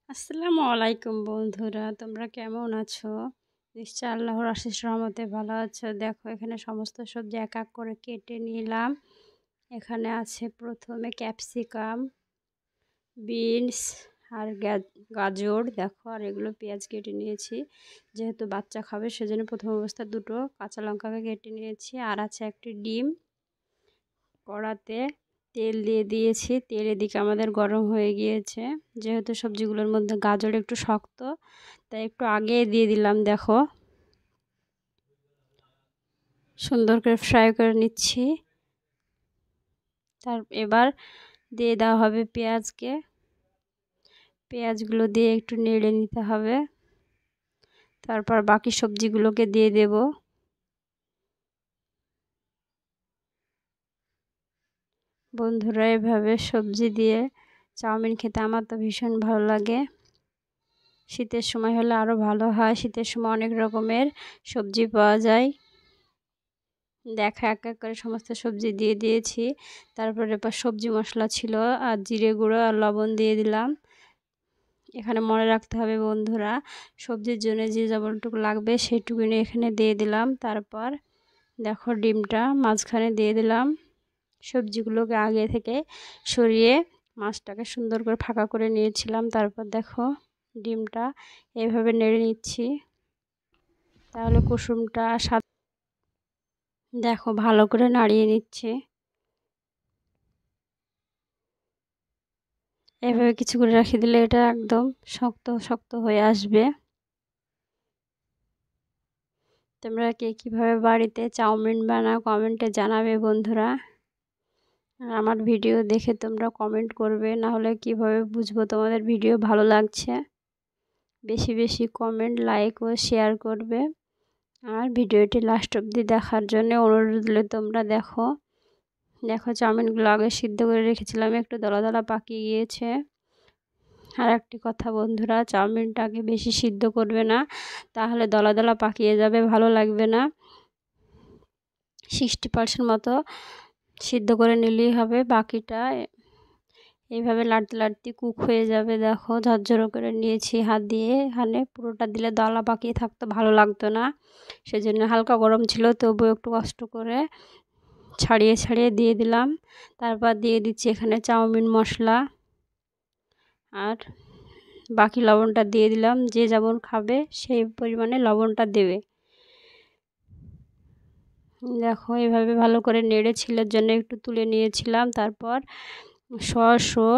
আসসালামু আলাইকুম বন্ধুরা, তোমরা কেমন আছো? নিশ্চয় আল্লাহর আশিস রহমতে ভালো আছো। দেখো এখানে সমস্ত সবজি এক এক করে কেটে নিলাম। এখানে আছে প্রথমে ক্যাপসিকাম, বিনস আর গাজর। দেখো আর এগুলো পেঁয়াজ কেটে নিয়েছি, যেহেতু বাচ্চা খাবে সেজন্য প্রথম অবস্থায় দুটো কাঁচা লঙ্কাকে কেটে নিয়েছি। আর আছে একটি ডিম। কড়াতে তেল দিয়ে দিয়েছি, তেল এদিকে আমাদের গরম হয়ে গিয়েছে। যেহেতু সবজিগুলোর মধ্যে গাজর একটু শক্ত, তাই একটু আগে দিয়ে দিলাম। দেখো সুন্দর করে ফ্রাই করে নিচ্ছি। এবার দিয়ে দেওয়া হবে পেঁয়াজকে। পেঁয়াজগুলো দিয়ে একটু নেড়ে নিতে হবে। তারপর বাকি সবজিগুলোকে দিয়ে দেব। বন্ধুরা, এভাবে সবজি দিয়ে চাউমিন খেতে আমার তো ভীষণ ভালো লাগে। শীতের সময় হলে আরও ভালো হয়। শীতের সময় অনেক রকমের সবজি পাওয়া যায়। দেখা এক এক করে সমস্ত সবজি দিয়ে দিয়েছি। তারপরে সবজি মশলা ছিল আর জিরে গুঁড়ো আর লবণ দিয়ে দিলাম। এখানে মনে রাখতে হবে বন্ধুরা, সবজির জন্য যে যেমনটুকু লাগবে সেইটুকুনি এখানে দিয়ে দিলাম। তারপর দেখো ডিমটা মাঝখানে দিয়ে দিলাম। সবজিগুলোকে আগে থেকে সরিয়ে মাছটাকে সুন্দর করে ফাঁকা করে নিয়েছিলাম। তারপর দেখো ডিমটা এভাবে নেড়ে নিচ্ছি, তাহলে কুসুমটা দেখো ভালো করে নাড়িয়ে নিচ্ছি। এভাবে কিছু করে রেখে দিলে এটা একদম শক্ত শক্ত হয়ে আসবে। তোমরা কে কীভাবে বাড়িতে চাউমিন বানাও কমেন্টে জানাবে বন্ধুরা। আর আমার ভিডিও দেখে তোমরা কমেন্ট করবে, না হলে কীভাবে বুঝবো তোমাদের ভিডিও ভালো লাগছে। বেশি বেশি কমেন্ট, লাইক ও শেয়ার করবে। আর ভিডিওটি লাস্ট অবধি দেখার জন্য অনুরোধ রইল। তোমরা দেখো চাউমিনগুলো আগে সিদ্ধ করে রেখেছিলাম, একটু দলা দলা পাকিয়ে গিয়েছে। আর একটি কথা বন্ধুরা, চাউমিনটাকে বেশি সিদ্ধ করবে না, তাহলে দলা দলা পাকিয়ে যাবে, ভালো লাগবে না। 60% মতো সিদ্ধ করে নিলেই হবে, বাকিটা এইভাবে লাড়তে লাড়তে কুক হয়ে যাবে। দেখো ঝরঝরো করে নিয়েছি হাত দিয়ে। এখানে পুরোটা দিলে দলা পাকিয়ে থাকতো, ভালো লাগতো না। সেজন্য হালকা গরম ছিল, তবুও একটু কষ্ট করে ছাড়িয়ে ছাড়িয়ে দিয়ে দিলাম। তারপর দিয়ে দিচ্ছি এখানে চাউমিন মশলা, আর বাকি লবণটা দিয়ে দিলাম। যে যেমন খাবে সেই পরিমাণে লবণটা দেবে। দেখো এভাবে ভালো করে নেড়ে ছিলের জন্য একটু তুলে নিয়েছিলাম। তারপর সস ও